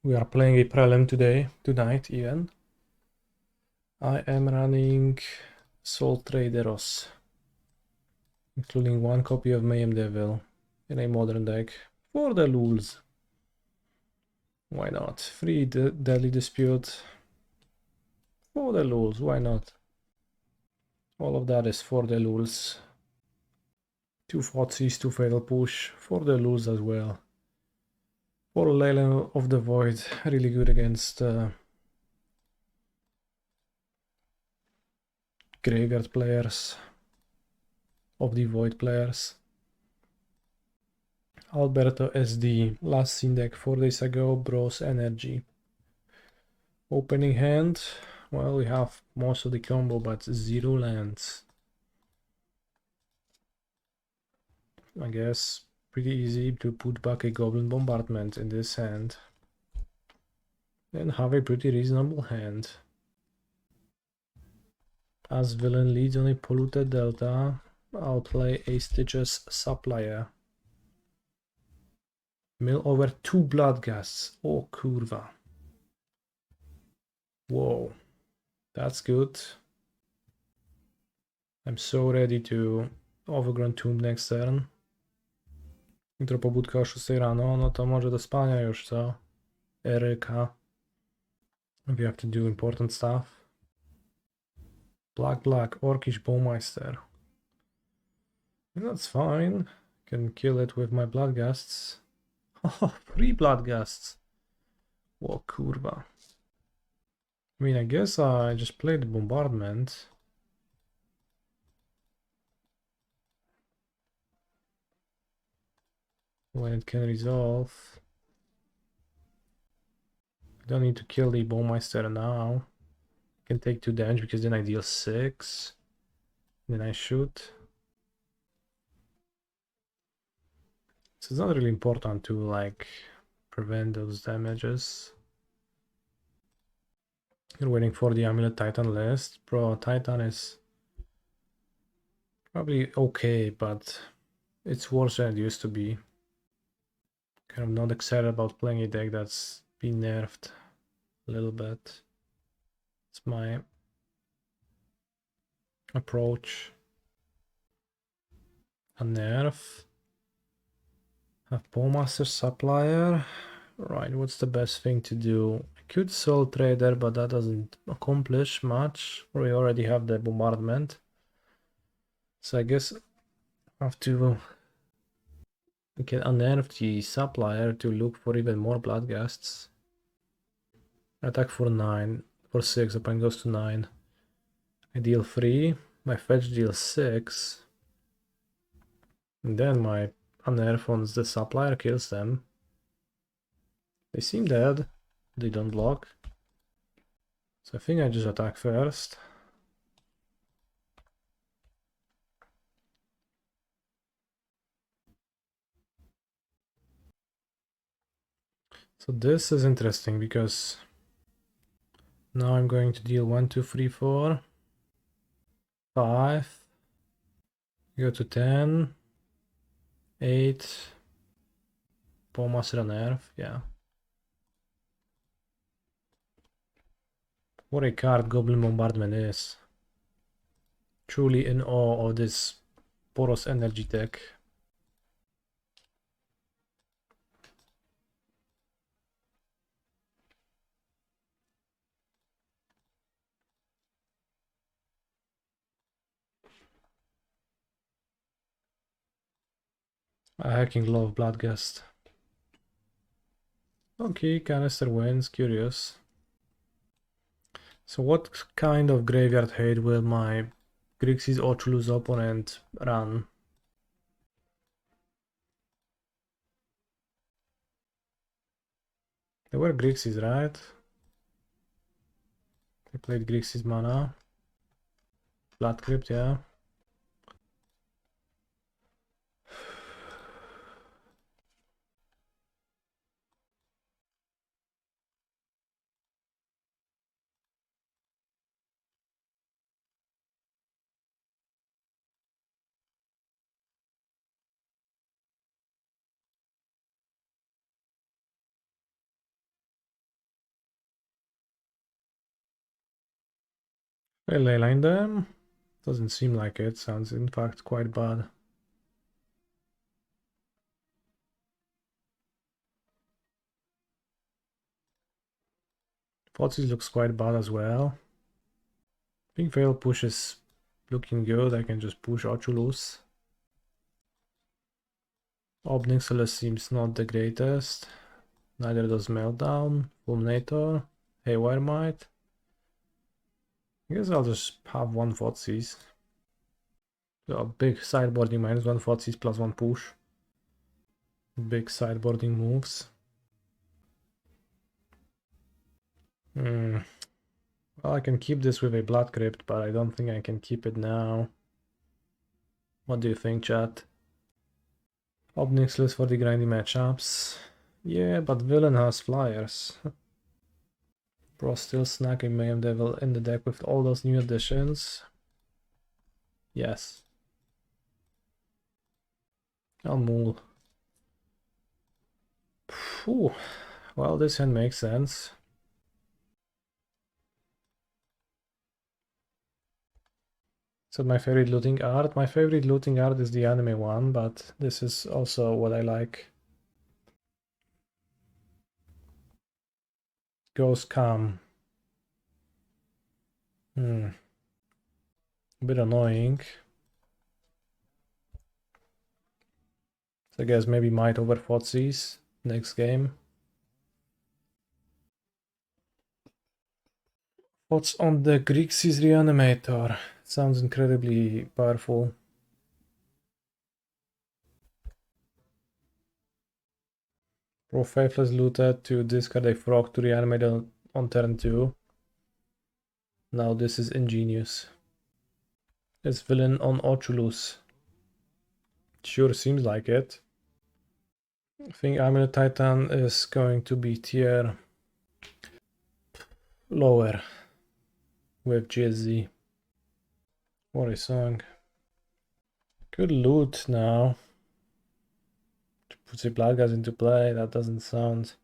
We are playing a Prelim tonight even. I am running Soultraderos, including one copy of Mayhem Devil in a modern deck for the LULZ. Why not? Free Deadly Dispute for the LULZ, why not? All of that is for the LULZ. 2 Thoughtseize, 2 Fatal Push for the LULZ as well. For Leyline of the Void, really good against graveyard players, of the Void players. Alberto SD, last seen deck 4 days ago, Bros Energy. Opening hand, well, we have most of the combo, but 0 lands. I guess pretty easy to put back a Goblin Bombardment in this hand and have a pretty reasonable hand. As villain leads on a Polluted Delta, outplay a Stitches Supplier. Mill over 2 Bloodghasts. Oh, kurva. Whoa, that's good. I'm so ready to Overgrown Tomb next turn. Jutro pobudka o 6 rano, no to może do spania już, co? Eryka. We have to do important stuff. Black, Orcish Bowmasters. That's fine. Can kill it with my Bloodghasts. Oh, 3 Bloodghasts. Whoa, kurwa. I mean, I guess I just played the Bombardment. When it can resolve. I don't need to kill the Bowmaster now. I can take 2 damage because then I deal 6. Then I shoot. So it's not really important to like prevent those damages. You're waiting for the Amulet Titan list. Bro, Titan is probably okay, but it's worse than it used to be. Kind of not excited about playing a deck that's been nerfed a little bit. It's my approach. A nerf. Have Bowmaster Supplier. Right, what's the best thing to do? I could Soultrader, but that doesn't accomplish much. We already have the Bombardment. So I guess I have to get Unearth the Supplier to look for even more Bloodghasts. Attack for 9, for 6, opponent goes to 9. I deal 3, my fetch deals 6. And then my Unearth on the Supplier kills them. They seem dead, they don't block. So I think I just attack first. So this is interesting because now I'm going to deal 1, 2, 3, 4, 5, go to 10, 8, Bowmaster Unearth, yeah. What a card Goblin Bombardment is. Truly in awe of this Boros energy deck. I hacking love Bloodghast. Okay, canister wins, curious. So what kind of graveyard hate will my Grixis Ochulus opponent run? They were Grixis, right? They played Grixis mana. Blood Crypt, yeah. Will Leyline them? Doesn't seem like it. Sounds in fact quite bad. Thoughtseize looks quite bad as well. I think Veil push is looking good. I can just push Oculus. Ob Nixilis seems not the greatest. Neither does Meltdown, Fulminator, Haywire Mite. I guess I'll just have one Thoughtseize. A big sideboarding -1 Thoughtseize +1 push. Big sideboarding moves. Well, I can keep this with a Blood Crypt, but I don't think I can keep it now. What do you think, chat? Ob Nixilis for the grindy matchups. Yeah, but Villain has flyers. Bro, still snacking Mayhem Devil in the deck with all those new additions. Yes. I'll move. Phew. Well, this hand makes sense. So my favorite looting art? My favorite looting art is the anime one, but this is also what I like. Ghost Cam. A bit annoying. So I guess maybe Might over Thoughtseize next game. What's on the Grixis Reanimator? Sounds incredibly powerful. Pro Faithless Looted to discard a frog to reanimate on turn 2. Now this is ingenious. It's villain on Oculus. Sure seems like it. I think Amulet Titan is going to be tier lower with GSZ. What a song. Good loot now. To put the Bloodghast into play, that doesn't sound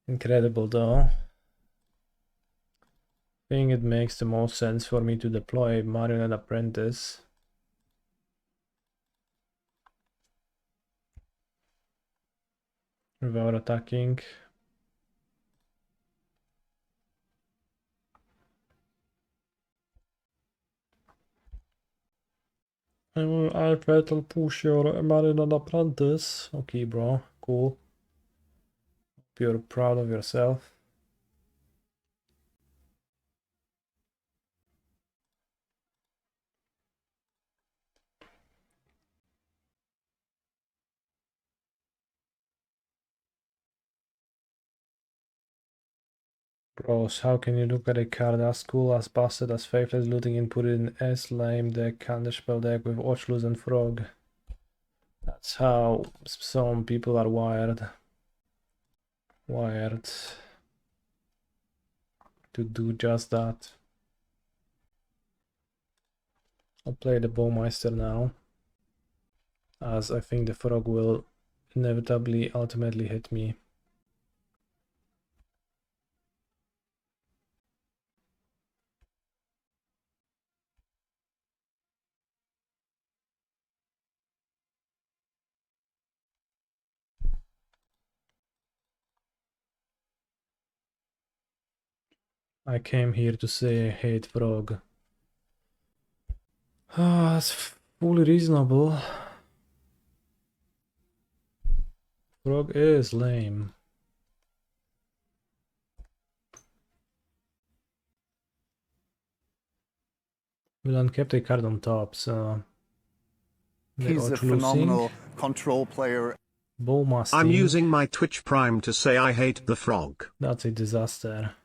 incredible though. I think it makes the most sense for me to deploy Marionette Apprentice. Without attacking. I'll fatal push your Marionette Apprentice. Okay, bro. Cool. Hope you're proud of yourself. Bros, how can you look at a card as cool as busted as Faithless Looting and put it in S-lame deck, counterspell deck with Oculus and Frog? That's how some people are wired. Wired to do just that. I'll play the Bowmaster now, as I think the Frog will inevitably ultimately hit me. I came here to say I hate Frog. Ah, it's fully reasonable. Frog is lame. Milan kept a card on top, so... He's a phenomenal control player. Bowmasters. I'm using my Twitch Prime to say I hate the Frog. That's a disaster.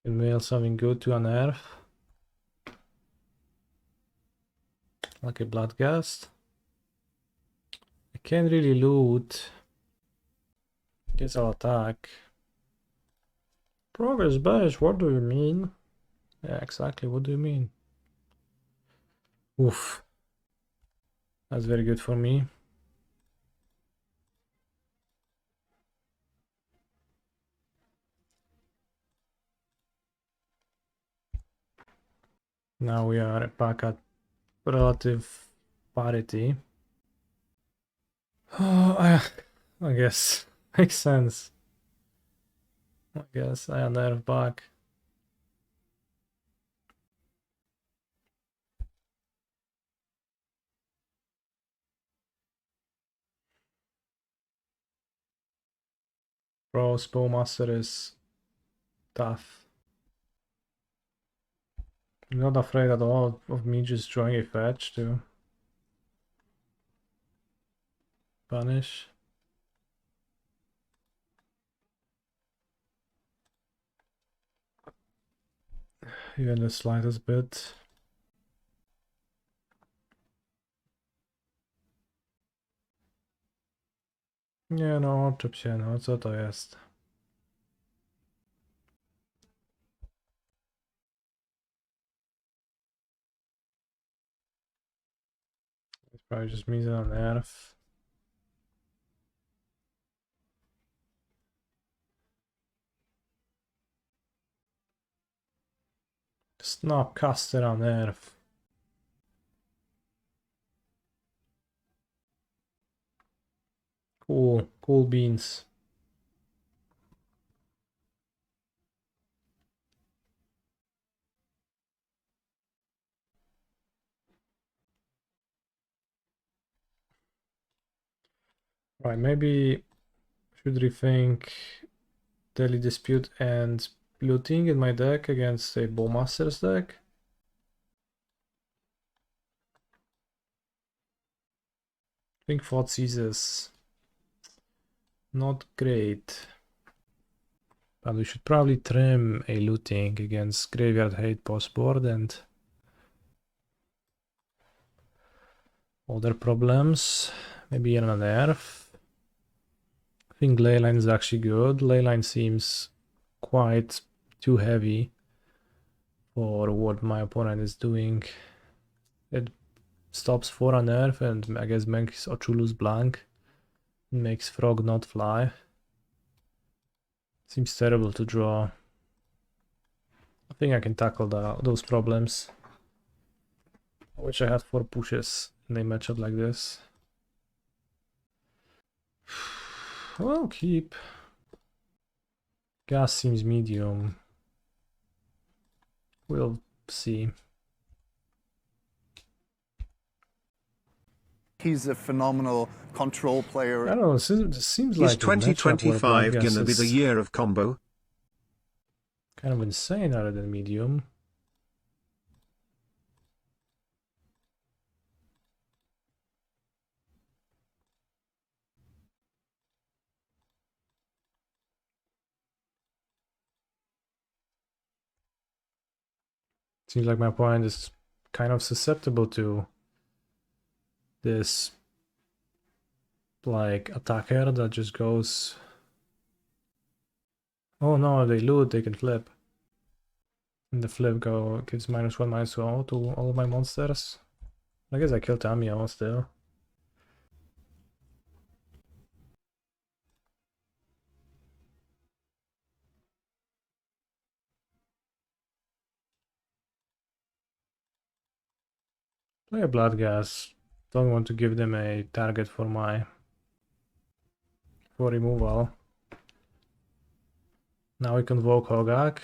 Can mail something good to Unearth. Like a Bloodghast. I can't really loot. Guess I'll attack. Progress base, what do you mean? Yeah, exactly, what do you mean? Oof. That's very good for me. Now we are back at relative parity. Oh, I guess makes sense. I guess I unearth back. Bro, Spymaster is tough. I'm not afraid at all of me just drawing a fetch to punish. Even the slightest bit. Nie no, oczep się, no co to jest? It's probably just me on Earth. Snapcaster on Earth. Cool beans. Right, maybe should rethink Daily Dispute and Looting in my deck against a Bowmasters deck. I think Thoughtseize is not great. But we should probably trim a Looting against Graveyard Hate post board and other problems. Maybe an Unearth. I think Leyline is actually good. Leyline seems quite too heavy for what my opponent is doing. It stops for Unearth and I guess makes Ochulus blank. Makes Frog not fly. Seems terrible to draw. I think I can tackle those problems. I wish I had 4 pushes in a matchup like this. Well, keep. Gas seems medium. We'll see. He's a phenomenal control player. I don't know, this seems like Is 2025 gonna be the year of combo? Kind of insane other than medium. Seems like my opponent is kind of susceptible to this like attacker that just goes, oh no, they loot, they can flip. And the flip gives -1/-2 to all of my monsters. I guess I killed Tamiya still. Play a Bloodghast. Don't want to give them a target for removal. Now we convoke Hogak.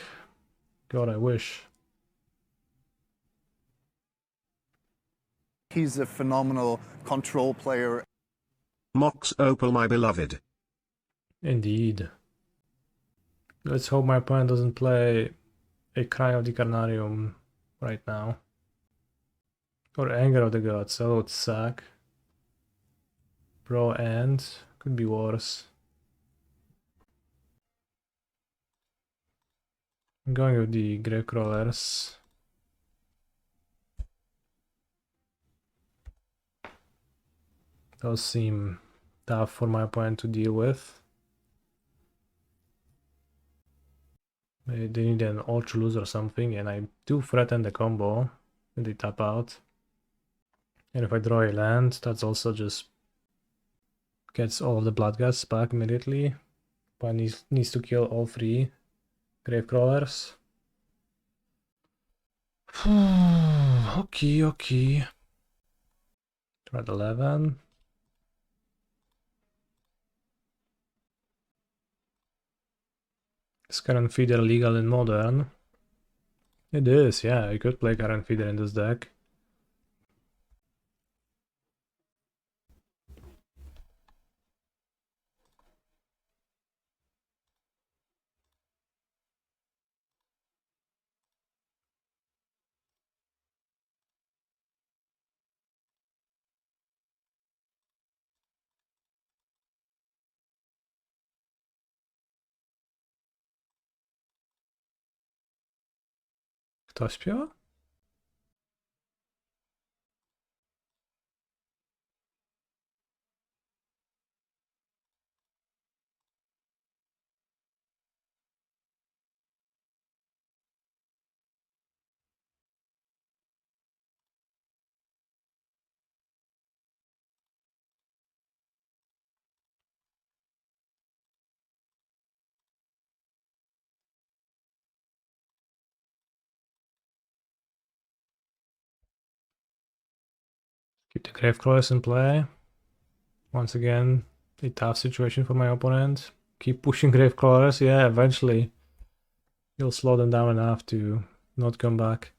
God, I wish. He's a phenomenal control player. Mox Opal, my beloved. Indeed. Let's hope my opponent doesn't play a Cry of the Carnarium right now. Or Anger of the Gods, that would suck. Pro End, could be worse. I'm going with the Gravecrawlers. Those seem tough for my opponent to deal with. Maybe they need an Ochulus or something, and I do threaten the combo when they tap out. And if I draw a land, that's also just gets all of the Bloodghast back immediately. But needs to kill all 3 Gravecrawlers. Okay. Red 11. Is Current Feeder legal in Modern? It is, yeah. You could play Current Feeder in this deck. Kto śpiewa? Keep the Gravecrawlers in play. Once again, a tough situation for my opponent. Keep pushing Gravecrawlers. Yeah, eventually you'll slow them down enough to not come back.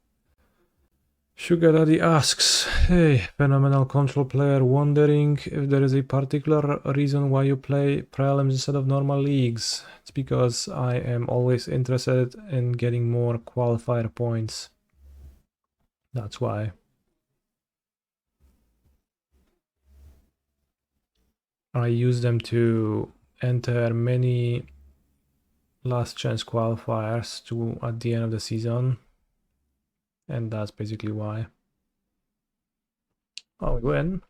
Sugar Daddy asks, hey, phenomenal control player, wondering if there is a particular reason why you play prelims instead of normal leagues. It's because I am always interested in getting more qualifier points. That's why. I use them to enter many last chance qualifiers at the end of the season. And that's basically why. Oh, we win.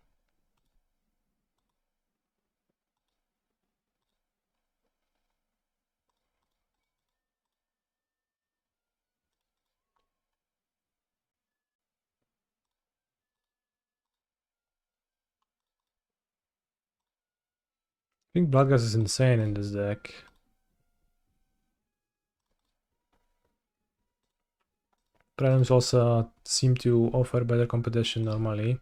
I think Bloodghast is insane in this deck. Prelims also seem to offer better competition normally.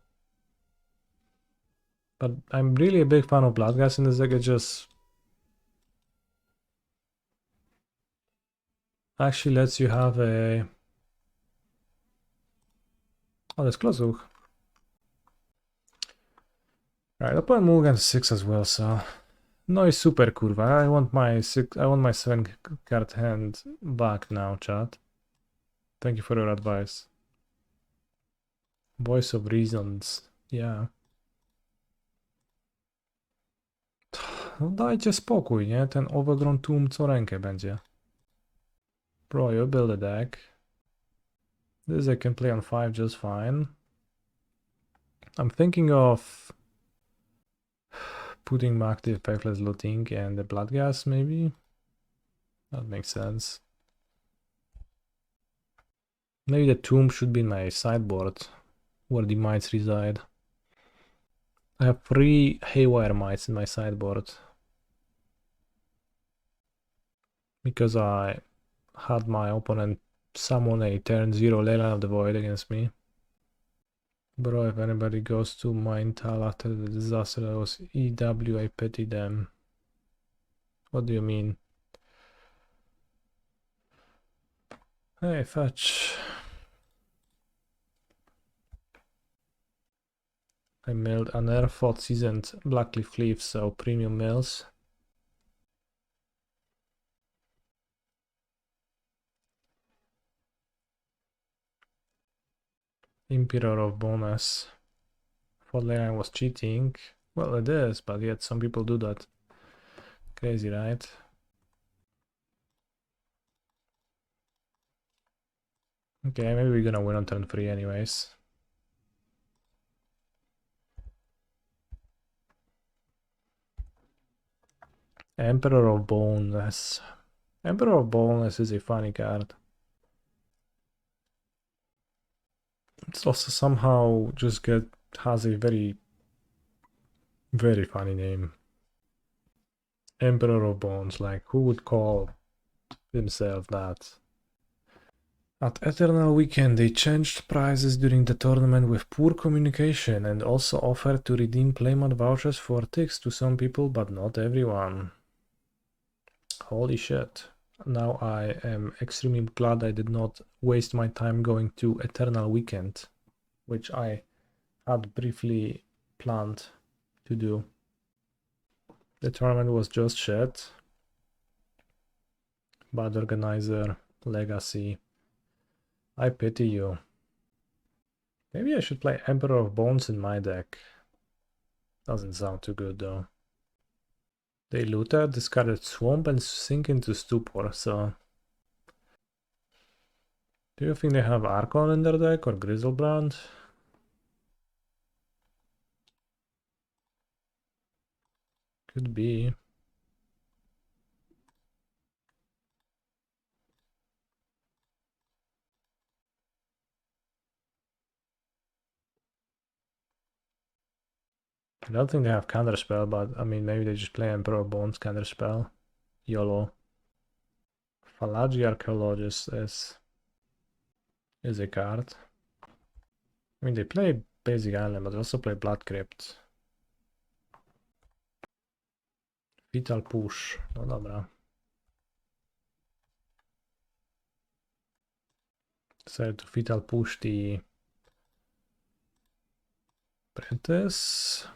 But I'm really a big fan of Bloodghast in this deck. It just actually lets you have a... Oh, that's close. Right, I'll put Mulligan 6 as well, so... No, it's super curva. I want my 7 card hand back now, chat. Thank you for your advice. Voice of Reasons. Yeah. No dajcie spokój, nie? Ten Overgrown Tomb co rękę będzie. Bro, you build a deck. This I can play on 5 just fine. I'm thinking of putting back the Faithless Looting and the Bloodghast, maybe? That makes sense. Maybe the Tomb should be in my sideboard, where the mites reside. I have 3 Haywire Mites in my sideboard. Because I had my opponent summon a turn 0 Leyline of the Void against me. Bro, if anybody goes to Mindtal after the disaster that was EW, I pity them. What do you mean? Hey, fetch. I milled Unearth, Thoughtseize and Blackcleave Cliffs, so premium mills. Emperor of Bonus. Thought Leyline was cheating. Well, it is, but yet some people do that. Crazy, right? Okay, maybe we're gonna win on turn 3 anyways. Emperor of Boneless. Emperor of Boneless is a funny card. It's also somehow just get has a very, very funny name. Emperor of Bones, like who would call himself that? At Eternal Weekend, they changed prices during the tournament with poor communication and also offered to redeem playmat vouchers for ticks to some people, but not everyone. Holy shit. Now I am extremely glad I did not waste my time going to Eternal Weekend, which I had briefly planned to do. The tournament was just shit. Bad organizer, legacy. I pity you. Maybe I should play Emperor of Bones in my deck. Doesn't sound too good though. They looted, discarded Swamp and sink into Stupor, so... Do you think they have Archon in their deck or Grizzlebrand? Could be. I don't think they have Counterspell, but I mean, maybe they just play Emperor of Bones Counterspell. YOLO. Phalange Archaeologist is a card. I mean, they play Basic Island, but they also play Blood Crypt. Vital Push. No dobra. Decided to Vital Push the Apprentice.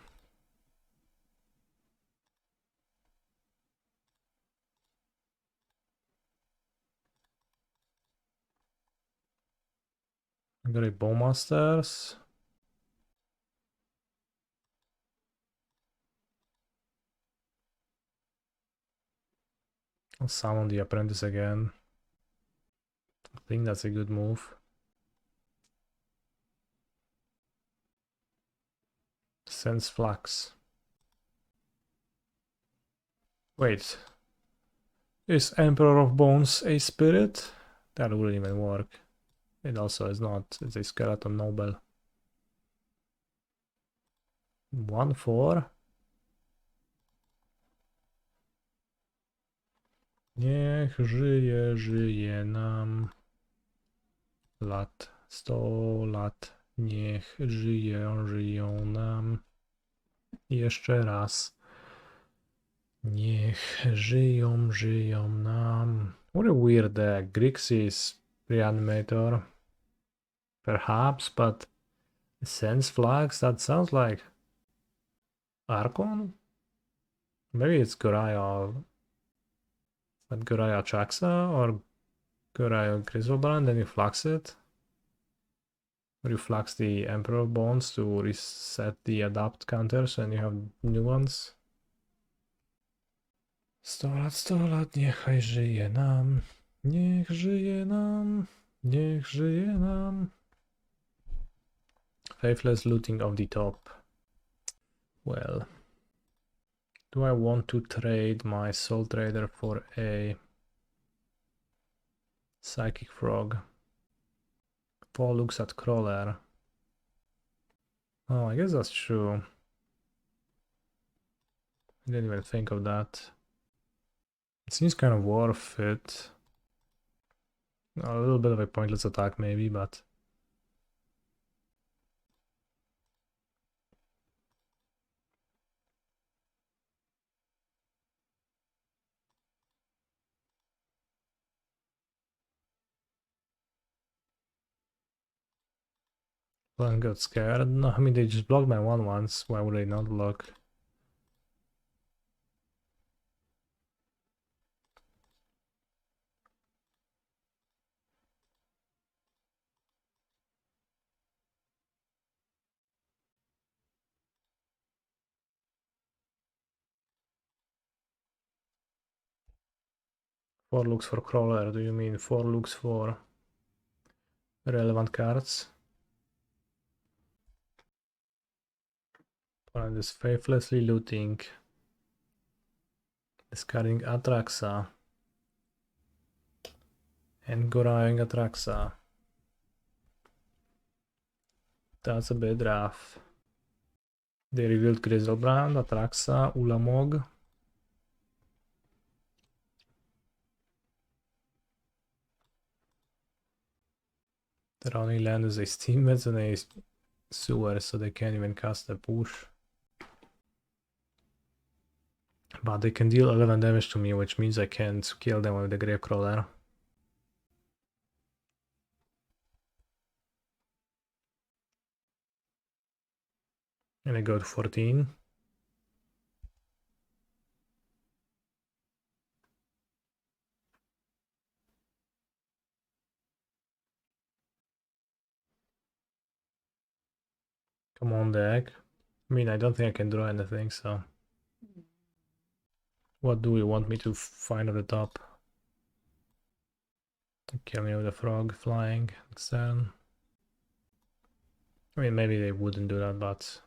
I got a Bowmasters. I'll summon the Apprentice again. I think that's a good move. Sense Flux. Wait. Is Emperor of Bones a spirit? That wouldn't even work. It also is not. It's a Skeleton Noble. 1/4. Niech żyje nam lat, 100 lat. Niech żyją nam jeszcze raz. Niech żyją nam. What a weird deck. Grixis Reanimator. Perhaps, but Sense Flux, that sounds like Archon? Maybe it's Goraya. But Goraya Traxa or Goraya Grizzlebrand, then you flux it. Or you flux the Emperor of Bones to reset the adapt counters and you have new ones. 100 lat, niechaj żyje nam. Niech żyje nam. Niech żyje nam. Faithless Looting of the top. Well. Do I want to trade my Soultrader for a Psychic Frog? 4 looks at Crawler. Oh, I guess that's true. I didn't even think of that. It seems kind of worth it. A little bit of a pointless attack maybe, but... One got scared. No, I mean they just blocked my 1 once. Why would they not block? Four looks for Crawler. Do you mean 4 looks for relevant cards? Opponent is faithlessly looting. Discarding Atraxa. And Goraying Atraxa. That's a bit rough. They revealed Griselbrand, Atraxa, Ulamog. Their only land is a Steamwits and a Sewer, so they can't even cast a push. But they can deal 11 damage to me, which means I can't kill them with the Gravecrawler. And I go to 14. Come on, deck. I mean, I don't think I can draw anything, so... What do you want me to find at the top? Kill me with a frog flying next turn. I mean, maybe they wouldn't do that, but...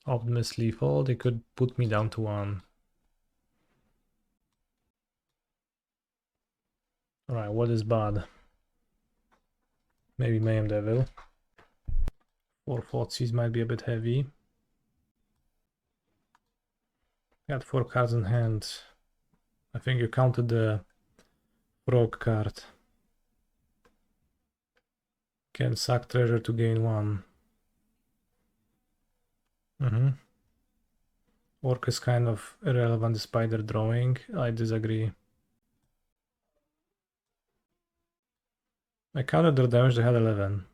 Optimus lethal, they could put me down to 1. Alright, what is bad? Maybe Mayhem Devil. 4 Thoughtseize might be a bit heavy. Got 4 cards in hand. I think you counted the frog card. Can sack treasure to gain 1. Orc is kind of irrelevant despite their drawing. I disagree. I counted their damage, they had 11.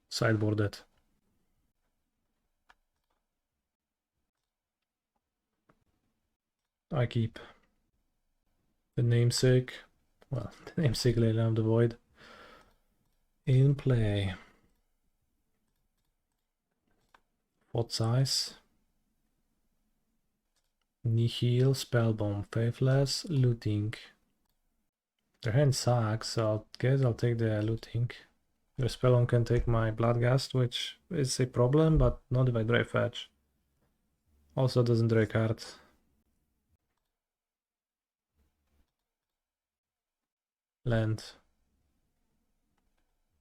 Sideboard it. I keep the namesake. Well, the namesake Leyline of the Void in play. Thoughtseize. Nihil, Spellbomb, Faithless Looting. Their hand sucks, so I guess I'll take the Looting. Your Spellbomb can take my Bloodghast, which is a problem, but not if I draw a fetch. Also doesn't draw a card. Land.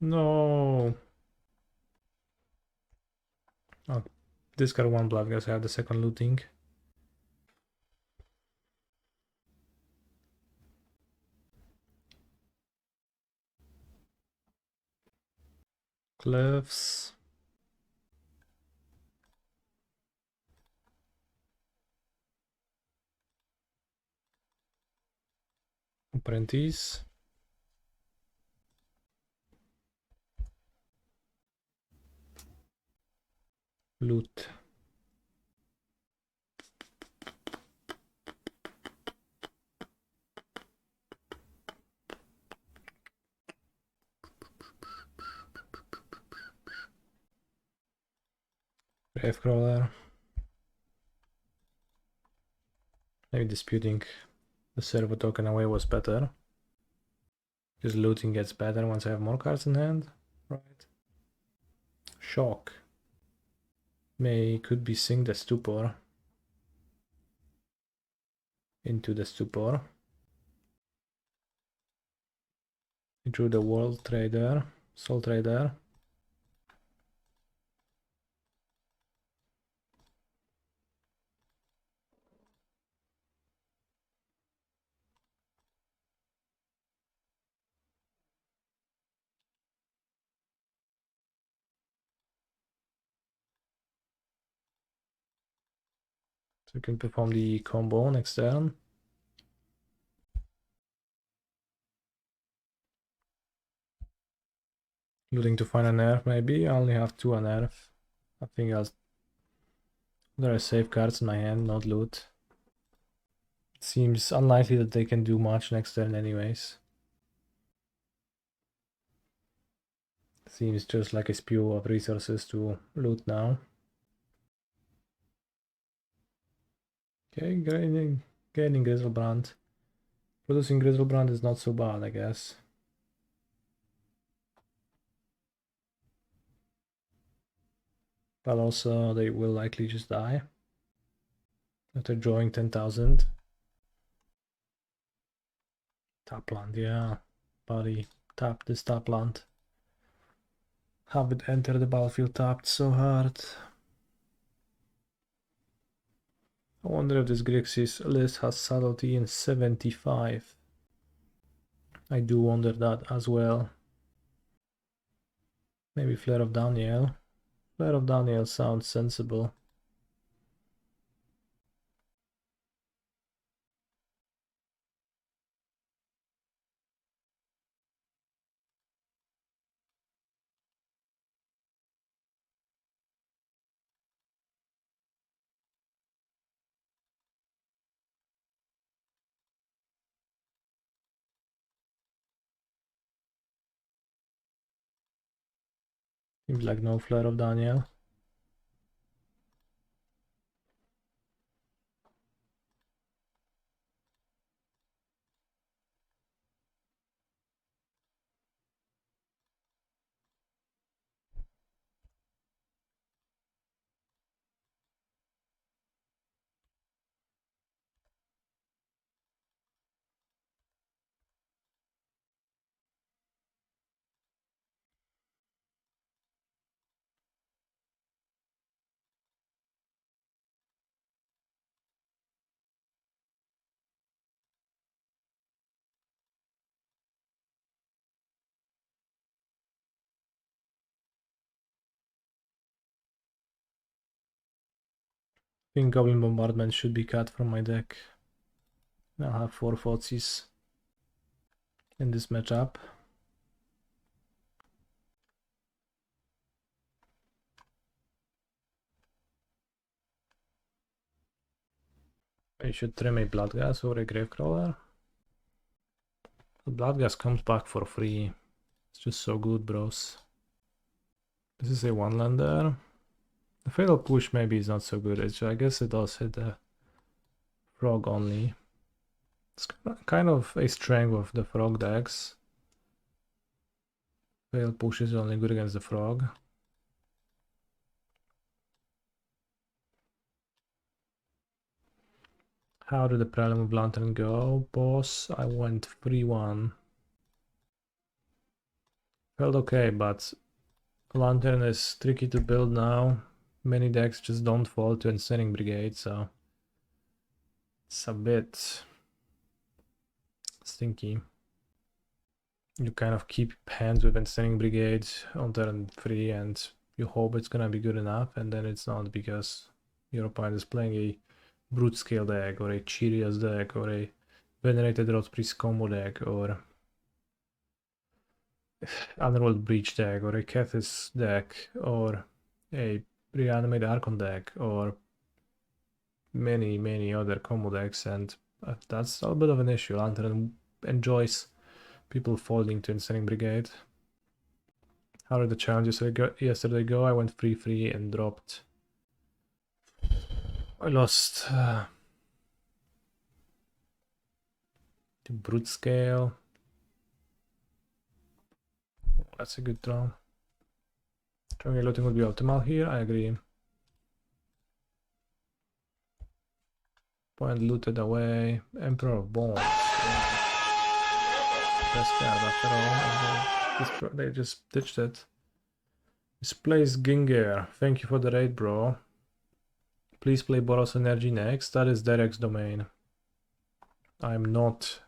No. Oh, discard 1 Bloodghast, I have the second Looting. Cliffs. Apprentice. Loot. Gravecrawler. Maybe disputing the servo token away was better. Because looting gets better once I have more cards in hand. Right. Shock. Could be Sing the Stupor into the Stupor. He drew the World Trader, Soultrader. So you can perform the combo next turn. Looting to find an Unearth maybe. I only have 2 Unearth. I think there are safe cards in my hand, not loot. It seems unlikely that they can do much next turn anyways. Seems just like a spew of resources to loot now. Okay, gaining Griselbrand. Producing Griselbrand is not so bad, I guess. But also they will likely just die after drawing 10,000. Top land, yeah. Buddy, tap this top land. Have it enter the battlefield tapped so hard. I wonder if this Grixis list has subtlety in 75. I do wonder that as well. Maybe Flare of Daniel. Flare of Daniel sounds sensible. Seems like no Flare of Daniel. I think Goblin Bombardment should be cut from my deck. I'll have 4 Thoughtseize in this matchup. I should trim a Bloodghast or a Gravecrawler. The Bloodghast comes back for free. It's just so good, bros. This is a one-lander. The Fatal Push maybe is not so good. I guess it does hit the frog only. It's kind of a strength of the frog decks. Fatal Push is only good against the frog. How did the Prelim of Lantern go, boss? I went 3-1. Felt okay, but Lantern is tricky to build now. Many decks just don't fall to Ensnaring Brigade, so it's a bit stinky. You kind of keep hands with Ensnaring Brigade on turn 3 and you hope it's gonna be good enough, and then it's not because your opponent is playing a Brute Scale deck or a Cheerios deck or a Venerated Rot Priest combo deck or Underworld Breach deck or a Kethis deck or a Reanimate Archon deck or many other combo decks, and that's a bit of an issue. Lantern enjoys people folding to Ensnaring Brigade. How did the challenges yesterday go? I went 3-3 and dropped. I lost to Brute Scale. That's a good draw. Trying looting would be optimal here, I agree. Point looted away. Emperor of Bones. Yeah. Best card after all. They just ditched it. Displays Ginger. Thank you for the raid, bro. Please play Boros Energy next. That is Derek's domain. I'm not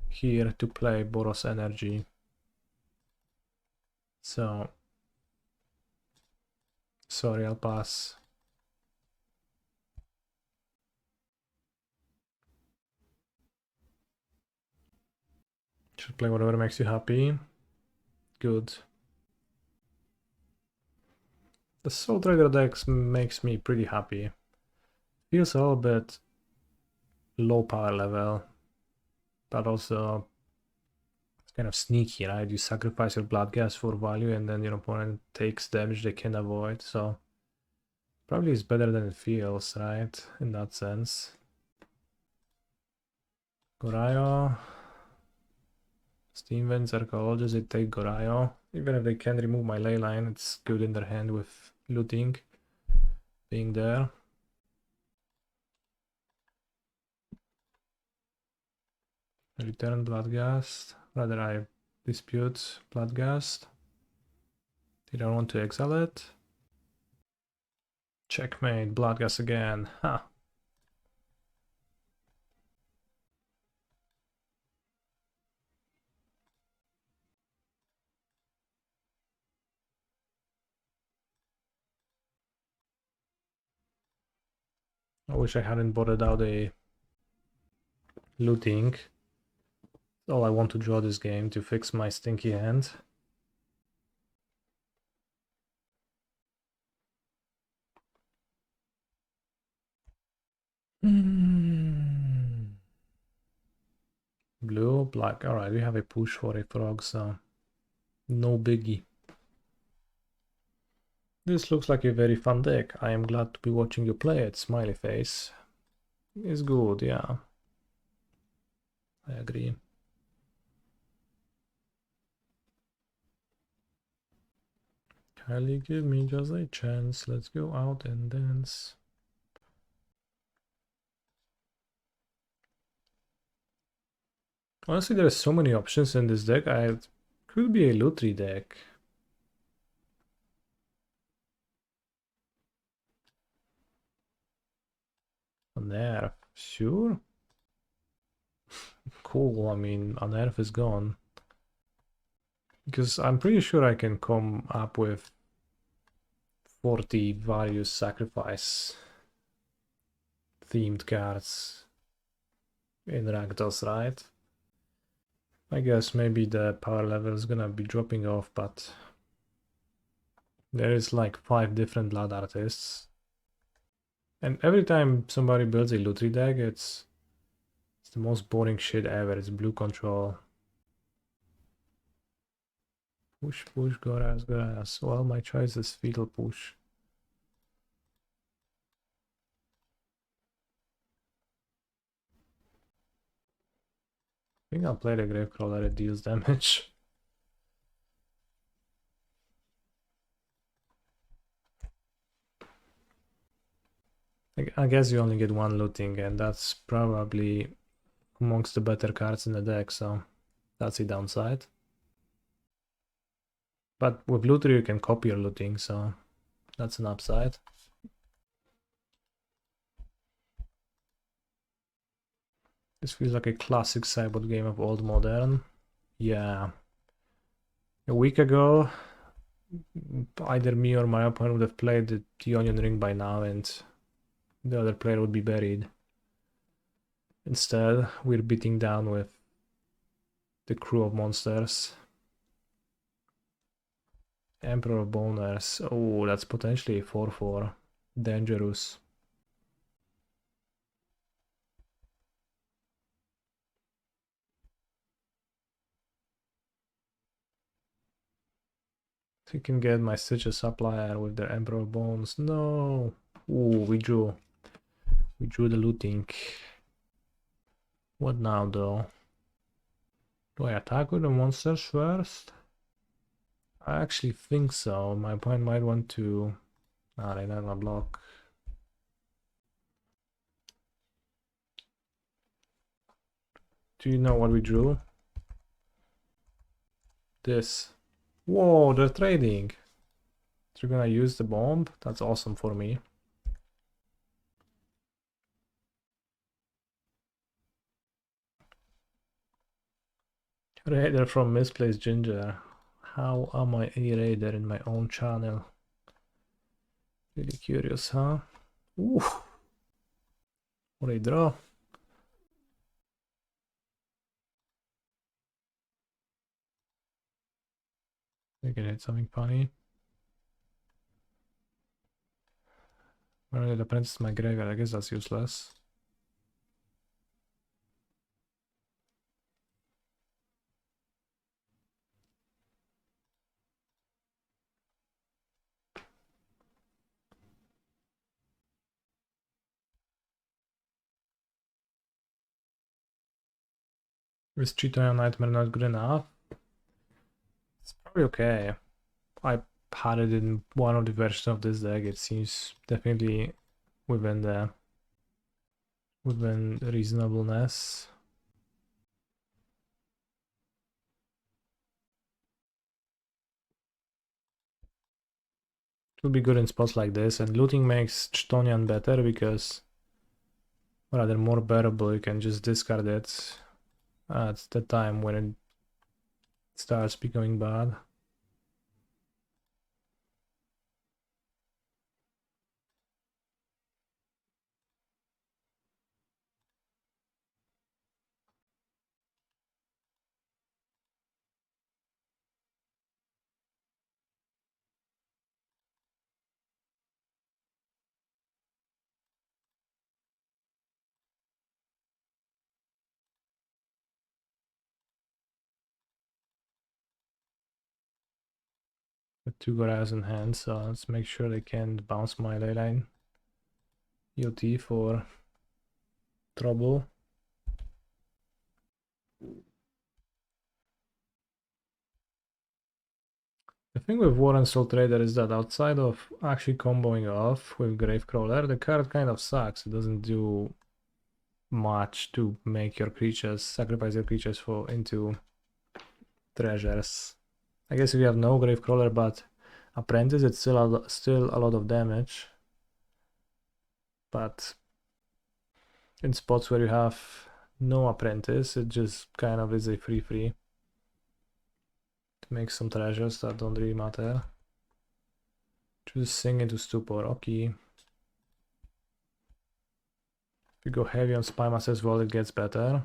here to play Boros Energy. So sorry, I'll pass. Should play whatever makes you happy. Good. The Soultrader decks makes me pretty happy. Feels a little bit low power level, but also it's kind of sneaky, right? You sacrifice your Bloodghast for value and then your opponent takes damage they can avoid, so probably it's better than it feels, right? In that sense. Gorayo. Steam Vents, Archaeologists, they take Gorayo. Even if they can't remove my Leyline, it's good in their hand with looting being there. Return Bloodghast. Rather, I dispute Bloodghast. Did I want to exile it? Checkmate, Bloodghast again. Ha! I wish I hadn't bothered out a looting. All I want to draw this game to fix my stinky hand. Blue, black. Alright, we have a push for a frog, so no biggie. This looks like a very fun deck. I am glad to be watching you play it. Smiley face. It's good, yeah. I agree. Kylie, give me just a chance. Let's go out and dance. Honestly, there are so many options in this deck. It could be a Lutri deck. Unearth, sure. Cool, I mean, Unearth is gone. Because I'm pretty sure I can come up with 40 various sacrifice themed cards in Rakdos, right? I guess maybe the power level is gonna be dropping off, but there is like 5 different Blood artists. And every time somebody builds a Lutri deck, it's the most boring shit ever. It's blue control. Push, push, Goras, Goras. Well, my choice is Fetal Push. I think I'll play the Gravecrawler, it deals damage. I guess you only get one looting, and that's probably amongst the better cards in the deck, so that's a downside. But with looter you can copy your looting, so that's an upside. This feels like a classic sideboard game of old modern. Yeah. A week ago, either me or my opponent would have played the Onion Ring by now, and the other player would be buried. Instead, we're beating down with the crew of monsters. Emperor of Boners. Oh, that's potentially a 4/4. Dangerous. If you can get my Stitcher Supplier with their Emperor of Bones. No! Ooh, we drew. We drew the looting. What now, though? Do I attack with the monsters first? I actually think so. My opponent might want to... Ah, they're not gonna block. Do you know what we drew? This. Whoa, they're trading. They're gonna use the bomb? That's awesome for me. Raider from Misplaced Ginger. How am I a raider in my own channel? Really curious, huh? Ooh. What a draw. I can hit something funny. Marionette Apprentice my graveyard, I guess that's useless. Is Cheetah Nightmare not good enough? It's probably okay. I had it in one of the versions of this deck. It seems definitely within reasonableness. It would be good in spots like this, and looting makes Chthonian better because rather more bearable. You can just discard it at the time when it starts becoming bad. With 2 guys in hand, so let's make sure they can't bounce my Leyline EOT for trouble. The thing with Warren Soultrader is that outside of actually comboing off with Gravecrawler, the card kind of sucks. It doesn't do much to make your creatures, sacrifice your creatures into treasures. I guess if you have no Gravecrawler but Apprentice, it's still a lot of damage. But in spots where you have no Apprentice, it just kind of is a free to make some treasures that don't really matter. Choose Sing into Stupor, okay. If you go heavy on Spymaster as well, it gets better.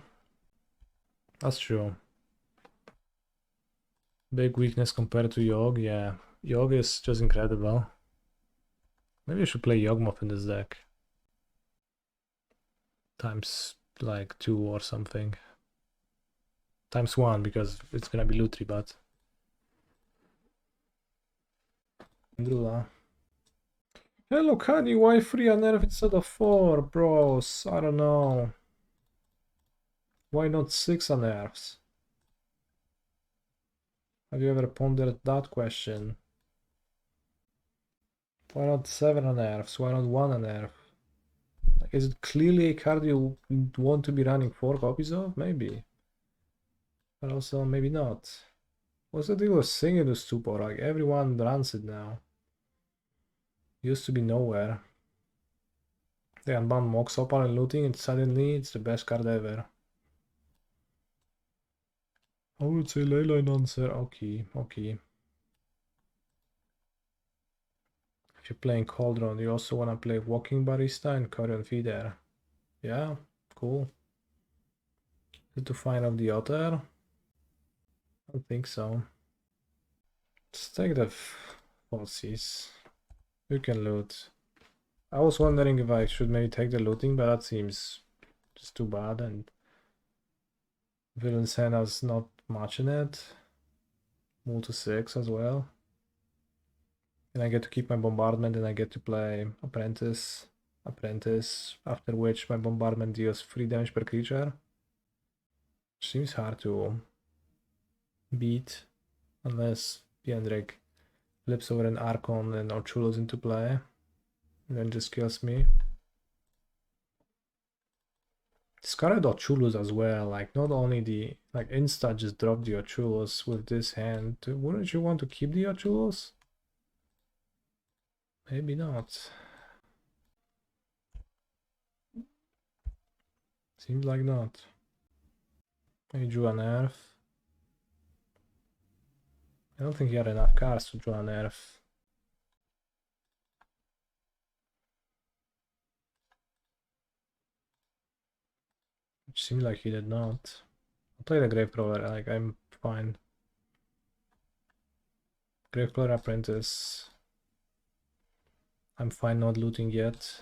That's true. Big weakness compared to Yogg, yeah. Yogg is just incredible. Maybe I should play Yawgmoth in this deck. Times like 2 or something. Times 1 because it's gonna be Lutri, but... Drula. Hello, Kanye, why 3 Unearth instead of 4, bros? I don't know. Why not 6 Unearths? Have you ever pondered that question? Why not 7 Unearths? Why not 1 Unearth? Like, is it clearly a card you want to be running 4 copies of? Maybe. But also, maybe not. What's the deal with singing to Stupor? Like, everyone runs it now. Used to be nowhere. They unbanned Mox Opal and Looting, and suddenly it's the best card ever. I would say Leyline answer. Okay. If you're playing Cauldron, you also want to play Walking Barista and Corian Feeder. Yeah, cool. Is it to find out the other? I don't think so. Let's take the Thoughtseize. You can loot. I was wondering if I should maybe take the looting, but that seems just too bad, and Villain's Hand has not much in it. Move to 6 as well. And I get to keep my bombardment, and I get to play Apprentice, after which my bombardment deals 3 damage per creature. Which seems hard to beat, unless Piendrick flips over an Archon and Orchulus into play, and then just kills me. Discarded Orchulus as well, like not only the, like insta just drop the Orchulus with this hand. Wouldn't you want to keep the Orchulus? Maybe not. Seems like not. I drew an Earth. I don't think he had enough cards to draw an Earth. Which seems like he did not. I'll play the Gravecrawler, like I'm fine. Gravecrawler Apprentice. I'm fine not looting yet.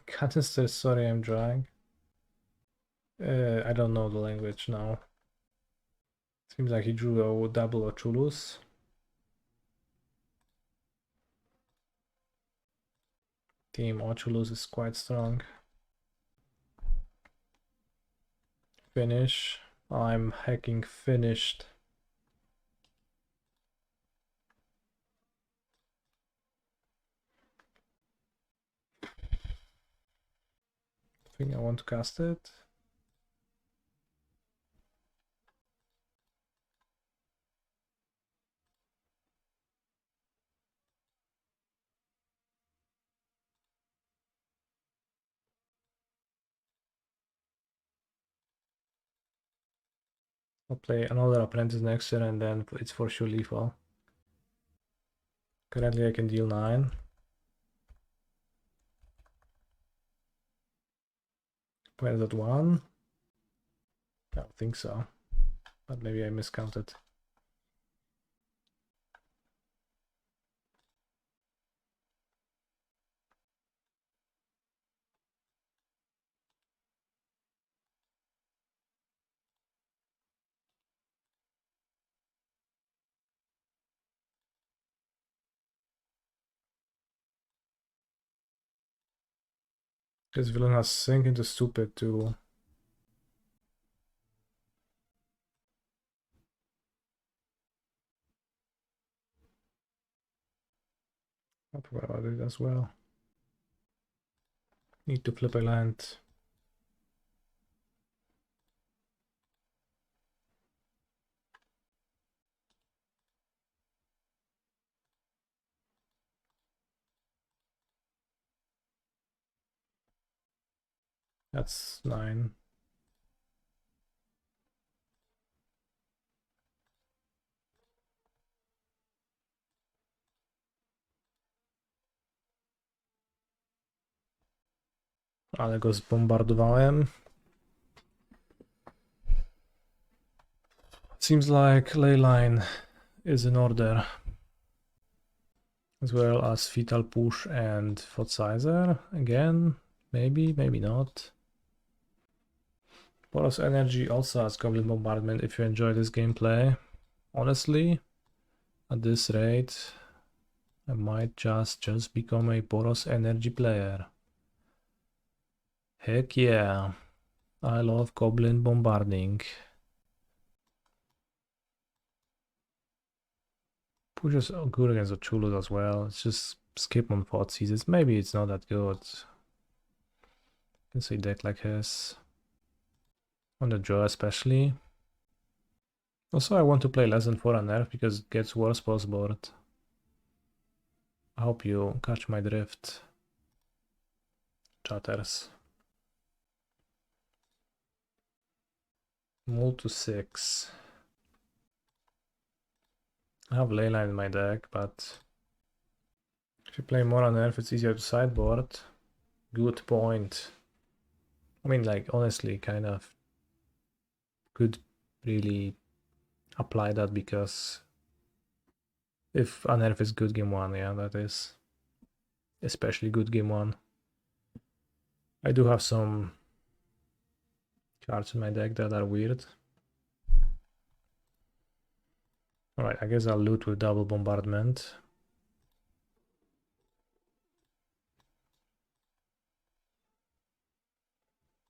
Canister, sorry, I'm drawing. I don't know the language now. Seems like he drew a double Orchulus. Team Orchulus is quite strong. Finish. I'm hacking finished. think I want to cast it. I'll play another Apprentice next turn and then it's for sure lethal. Currently I can deal 9. Where's that 1? I don't think so. But maybe I miscounted. This villain has sink into stupid too. I forgot about it as well. Need to flip a land. That's 9. Ale go zbombardowałem. Seems like Leyline is in order. As well as Fetal Push and Thoughtseize. Again, maybe, maybe not. Porous Energy also has Goblin Bombardment if you enjoy this gameplay. Honestly, at this rate, I might just become a Porous Energy player. Heck yeah, I love Goblin Bombarding. Push is good against the Chulus as well. It's just skip on Thoughtseize. Maybe it's not that good. You can say deck like his. On the draw especially. Also I want to play less than 4 Unearth because it gets worse post board. I hope you catch my drift. Chatters. Move to 6. I have Leyline in my deck, but if you play more Unearth, it's easier to sideboard. Good point. I mean, like, honestly, kind of could really apply that because if Unearth is good game 1, yeah, that is especially good game 1. I do have some cards in my deck that are weird. Alright, I guess I'll loot with double bombardment.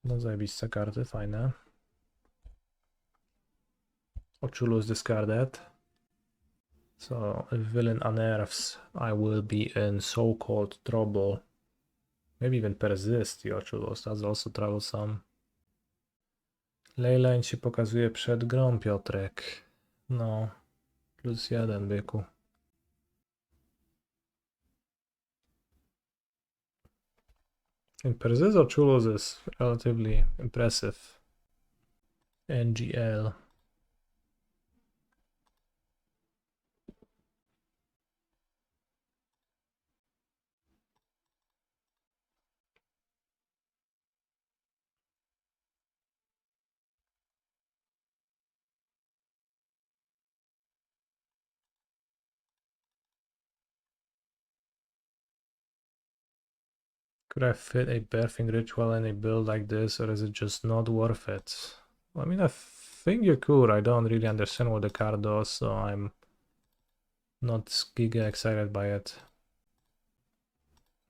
No zajebista karty, fajne. Ochulus discarded. So if villain unearths, I will be in so-called trouble. Maybe even persist the Ochulus, that's also troublesome. Leyline się pokazuje przed grą, Piotrek. No, +1, byku. And persist Ochulus is relatively impressive. NGL. Could I fit a birthing ritual in a build like this, or is it just not worth it? I mean, I think you could. I don't really understand what the card does, so I'm not giga excited by it.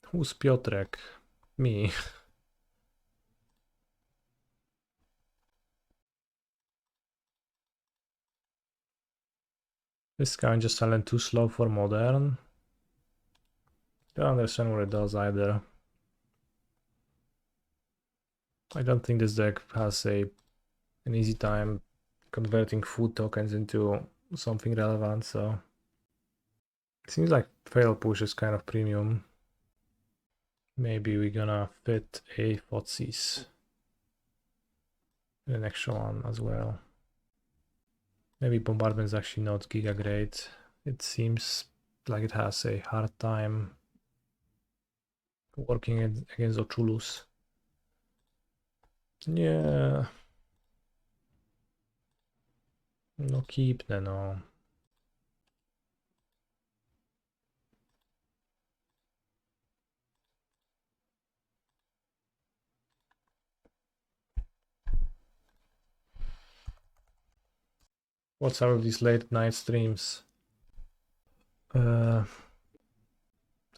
Who's Piotrek? Me. This guy just talent too slow for modern. Don't understand what it does either. I don't think this deck has an easy time converting food tokens into something relevant, so it seems like fail push is kind of premium. Maybe we're gonna fit a Thoughtseize in an extra one as well. Maybe Bombardment is actually not giga great. It seems like it has a hard time working against Ochulus. Yeah. No keep, no. What's up with these late night streams?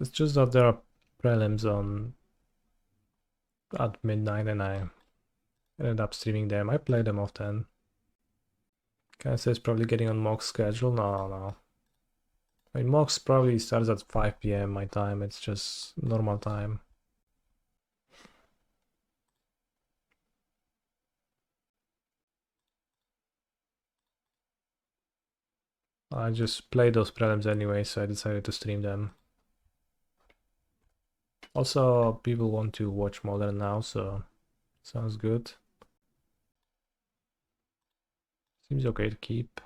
It's just that there are prelims on at midnight and I ended up streaming them. I play them often. Can I say it's probably getting on Mock's schedule? No. I mean, Mock's probably starts at 5 p.m. my time. It's just normal time. I just play those prelims anyway, so I decided to stream them. Also, people want to watch Modern now, so sounds good. Seems okay to keep.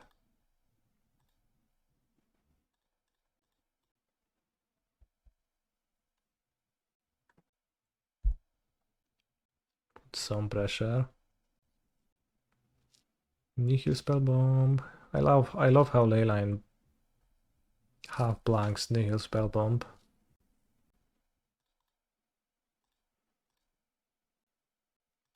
Put some pressure. Nihil Spellbomb. I love how Leyline half blanks Nihil Spellbomb.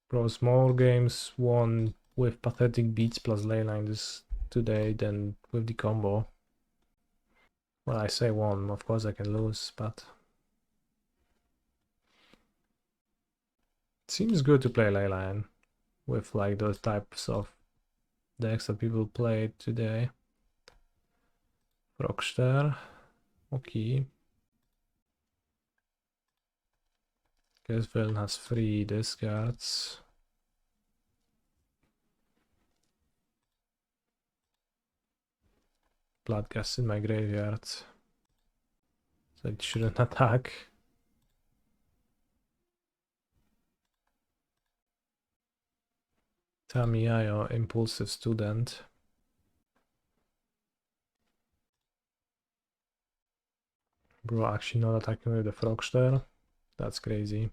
Bro, more games won with pathetic beats plus Leyline this today than with the combo. Well, I say one, of course I can lose, but it seems good to play Leyline with like those types of decks that people play today. Rockstar, okay. Guess Villain has 3 discards. Bloodghast in my graveyard, so it shouldn't attack. Tamiya, Impulsive Student. Bro, actually not attacking with the Frogster. That's crazy.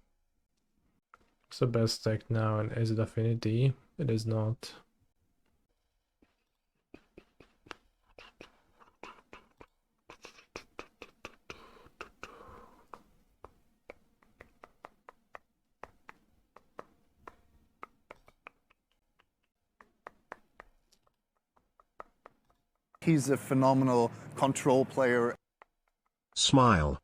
What's the best deck now, and is it Affinity? It is not. He's a phenomenal control player. Smile.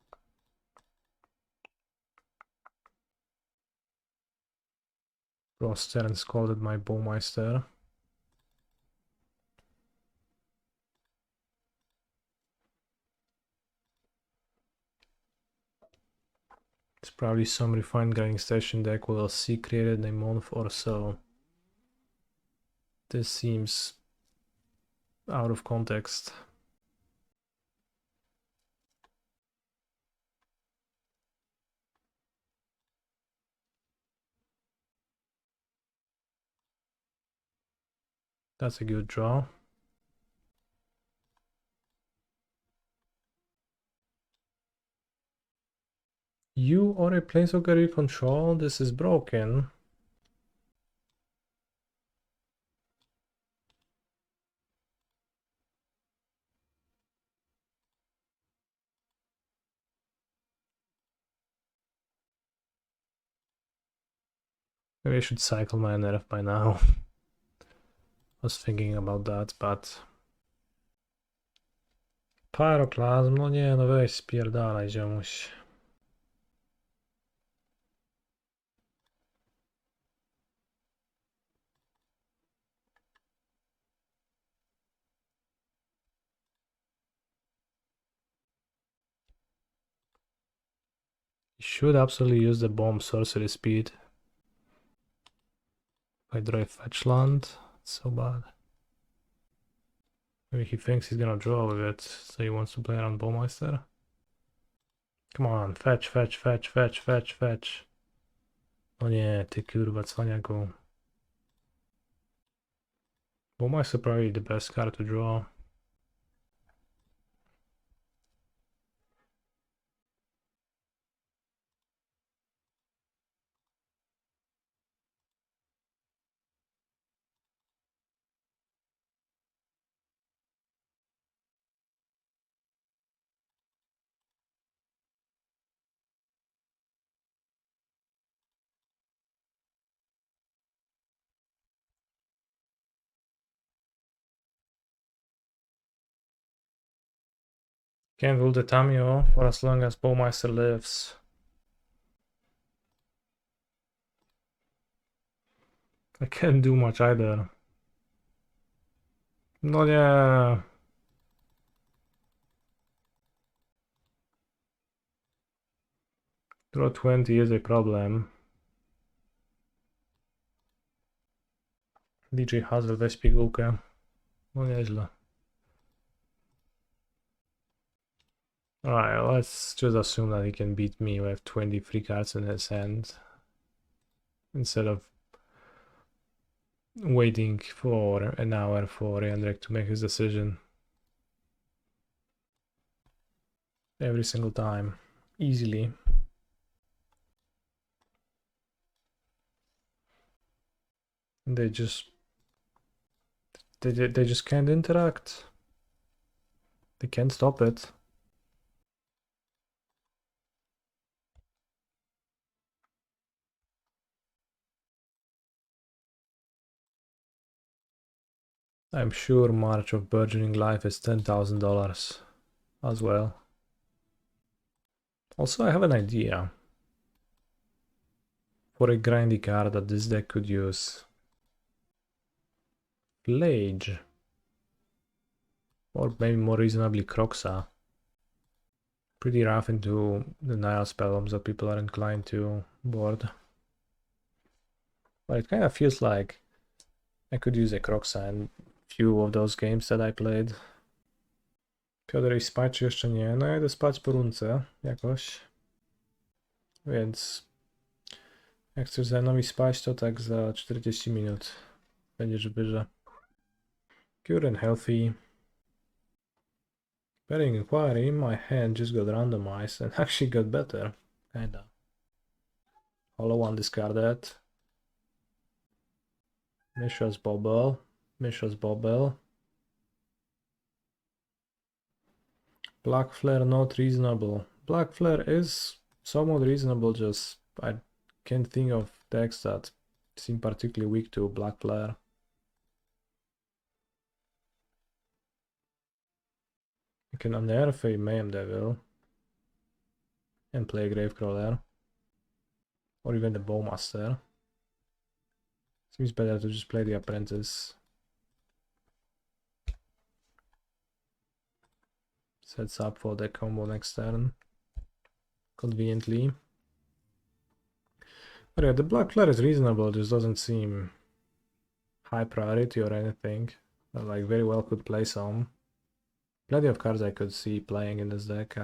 Roster and scolded my Bowmeister. It's probably some refined grinding station deck we'll see created in a month or so. This seems out of context. That's a good draw. You or a planeswalker you control? This is broken. Maybe I should cycle my Unearth by now. I was thinking about that, but... Pyroclasm, no nie, no weź spierdalaj, ziomuś. You should absolutely use the bomb sorcery speed. If I draw a fetch land, it's so bad. Maybe he thinks he's gonna draw with it, so he wants to play around Bowmaster. Come on, fetch, fetch, fetch, fetch, fetch, fetch. O nie, ty kurwa cwaniaku. Bowmaster probably the best card to draw. Can't rule the Tamio for as long as Bowmaster lives. I can't do much either. No nie. Draw 20 is a problem. DJ Hazel weź pigułkę. No nieźle. Alright, let's just assume that he can beat me with 23 cards in his hand. Instead of waiting for an hour for Hendrik to make his decision. Every single time. Easily. They just can't interact. They can't stop it. I'm sure March of Burgeoning Life is $10,000 as well. Also, I have an idea for a grindy card that this deck could use. Lage. Or maybe more reasonably Croxa. Pretty rough into the Nile spellbombs that people are inclined to board. But it kind of feels like I could use a Croxa in few of those games that I played. Piotr, i spać czy jeszcze nie? No ja idę spać po runce jakoś. Więc jak chcesz ze mną i spać, to tak za 40 minut będziesz w byrze. Good and healthy. Betting Inquiry, my hand just got randomized and actually got better. Kinda. Hollow one discarded. Mishra's Bobble. Mishra's Bobble. Black Flare not reasonable. Black Flare is somewhat reasonable, just I can't think of decks that seem particularly weak to Black Flare. You can unearth a Mayhem Devil and play a Gravecrawler. Or even the Bowmaster. Seems better to just play the Apprentice. Sets up for the combo next turn. Conveniently. But yeah, the Black Flare is reasonable, just doesn't seem high priority or anything. But like very well could play some. Plenty of cards I could see playing in this deck.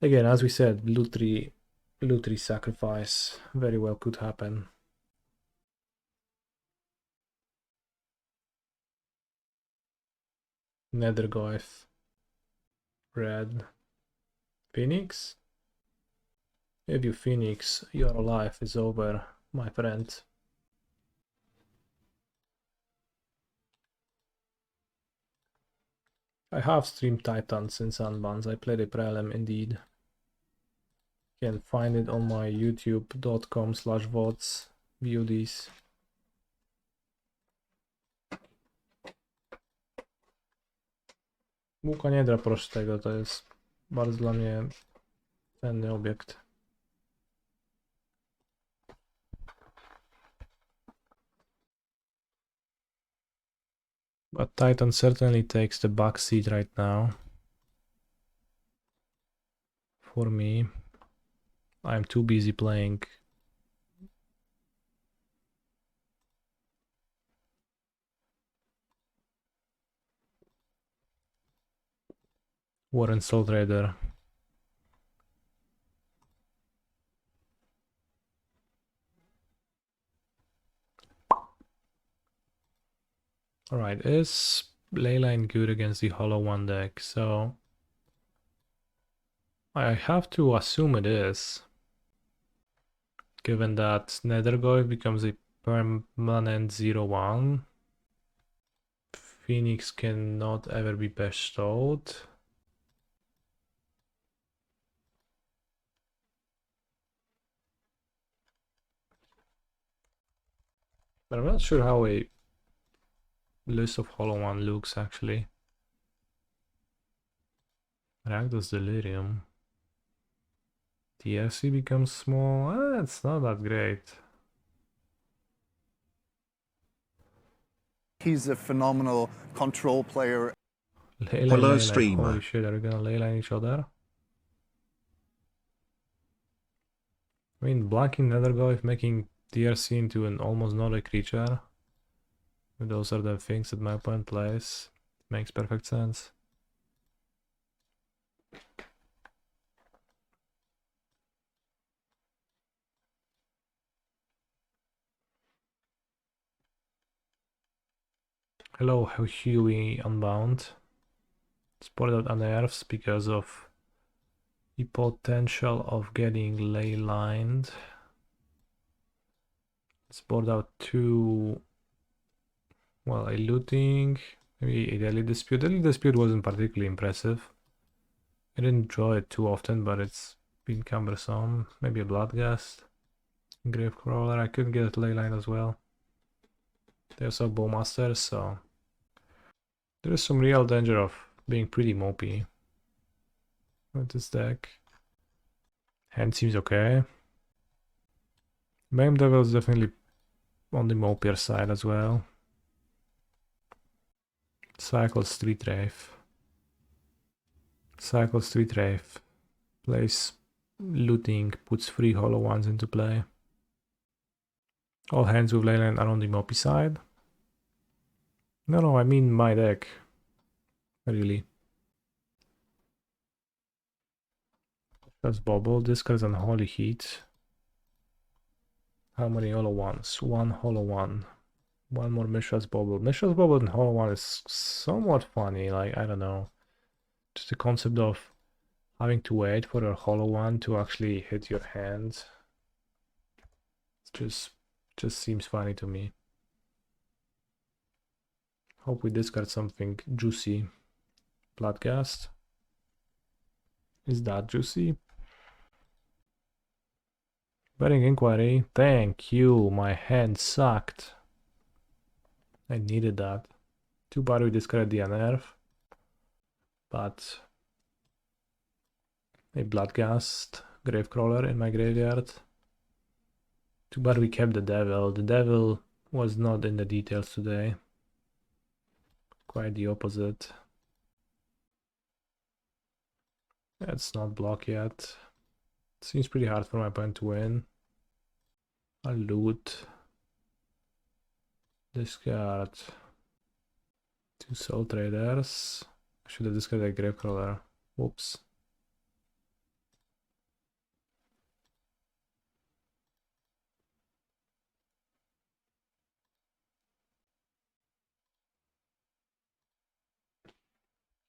Again, as we said, blue 3 sacrifice very well could happen. Nethergoyf. Red. Phoenix? If you Phoenix, your life is over, my friend. I have streamed Titans in Sunbuns. I played a Prelim indeed. You can find it on my youtube.com/vods. View these. Łuka nie dra, proszę tego, to jest bardzo dla mnie cenny obiekt. But Titan certainly takes the back seat right now. For me, I'm too busy playing Warren Soultrader. Alright, is Leyline good against the Hollow One deck? So I have to assume it is, given that Nethergoyf becomes a permanent 0/1. Phoenix cannot ever be bestowed. But I'm not sure how a list of Hollow One looks actually. Rakdos Delirium. TFC becomes small. It's not that great. He's a phenomenal control player. Hello, Leyline. streamer. Holy shit, are we gonna Leyline each other? I mean, blanking Nethergoyf, making TRC into an almost not a creature. Those are the things that my opponent plays. Makes perfect sense. Hello, Huey Unbound. Spotted out Unearths because of the potential of getting Leylined. Spotted out 2. Well, a looting, maybe a Deadly Dispute. Deadly Dispute wasn't particularly impressive. I didn't draw it too often, but it's been cumbersome. Maybe a Bloodghast. Gravecrawler, I could get Leyline as well. There's a Bowmasters, so there is some real danger of being pretty mopey with this deck. Hand seems okay. Mayhem Devil is definitely on the mopier side as well. Cycles Street Wraith. Cycles Street Wraith. Plays looting, puts 3 Hollow Ones into play. All hands with Leyline are on the mopey side. No, I mean my deck. Really. That's Bobble. Discards Unholy Heat. How many Hollow Ones? 1 Hollow One. 1 more Mishra's Bobble. Mishra's Bobble and Hollow One is somewhat funny. Like, I don't know. Just the concept of having to wait for a Hollow One to actually hit your hand. It just seems funny to me. Hope we discard something juicy. Bloodghast. Is that juicy? Betting Inquiry. Thank you. My hand sucked. I needed that. Too bad we discarded the Unearth. But a Bloodghast Gravecrawler in my graveyard. Too bad we kept the Devil. The Devil was not in the details today. Quite the opposite. It's not block yet. Seems pretty hard for my opponent to win. I'll loot. Discard 2 Soul Traders. I should have discarded a Gravecrawler. Whoops.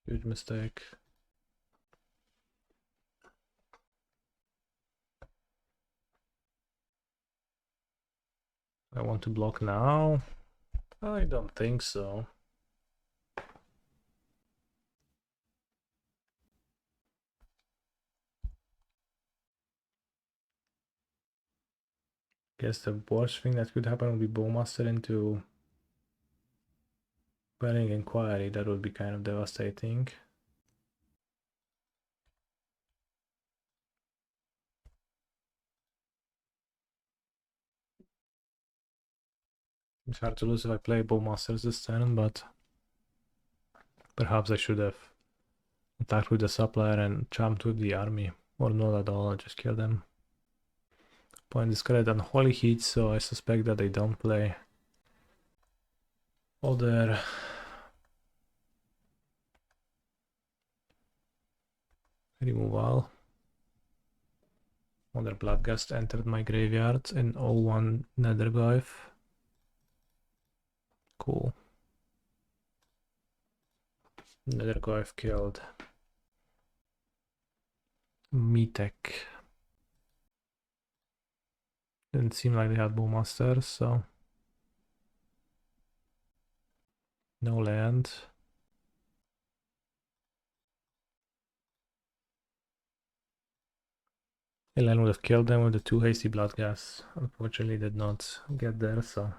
Huge mistake. I want to block now. I don't think so. Guess the worst thing that could happen would be Bowmaster into Betting Inquiry. That would be kind of devastating. It's hard to lose if I play Bowmasters this turn, but perhaps I should have attacked with the Supplier and jumped with the army. Or not at all, I just kill them. Point discarded Unholy Heat, so I suspect that they don't play other Removal. Another Bloodghast entered my graveyard in 01 Nethergoyf. Cool. Nethergoyf killed Mitek. Didn't seem like they had Bowmasters, so no land. Leyline would have killed them with the 2 hasty Bloodghast. Unfortunately did not get there, so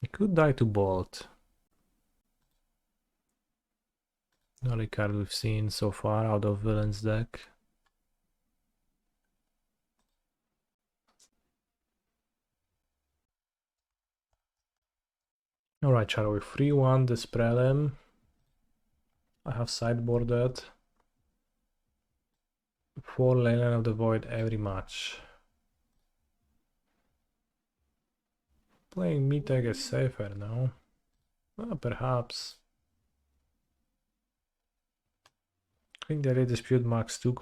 he could die to Bolt. The only card we've seen so far out of Villain's deck. Alright, Charo, we 3-1 this Prelim. I have sideboarded 4 Leyline of the Void every match. Playing Mitek is safer now. Well, perhaps. I think they dispute max 2.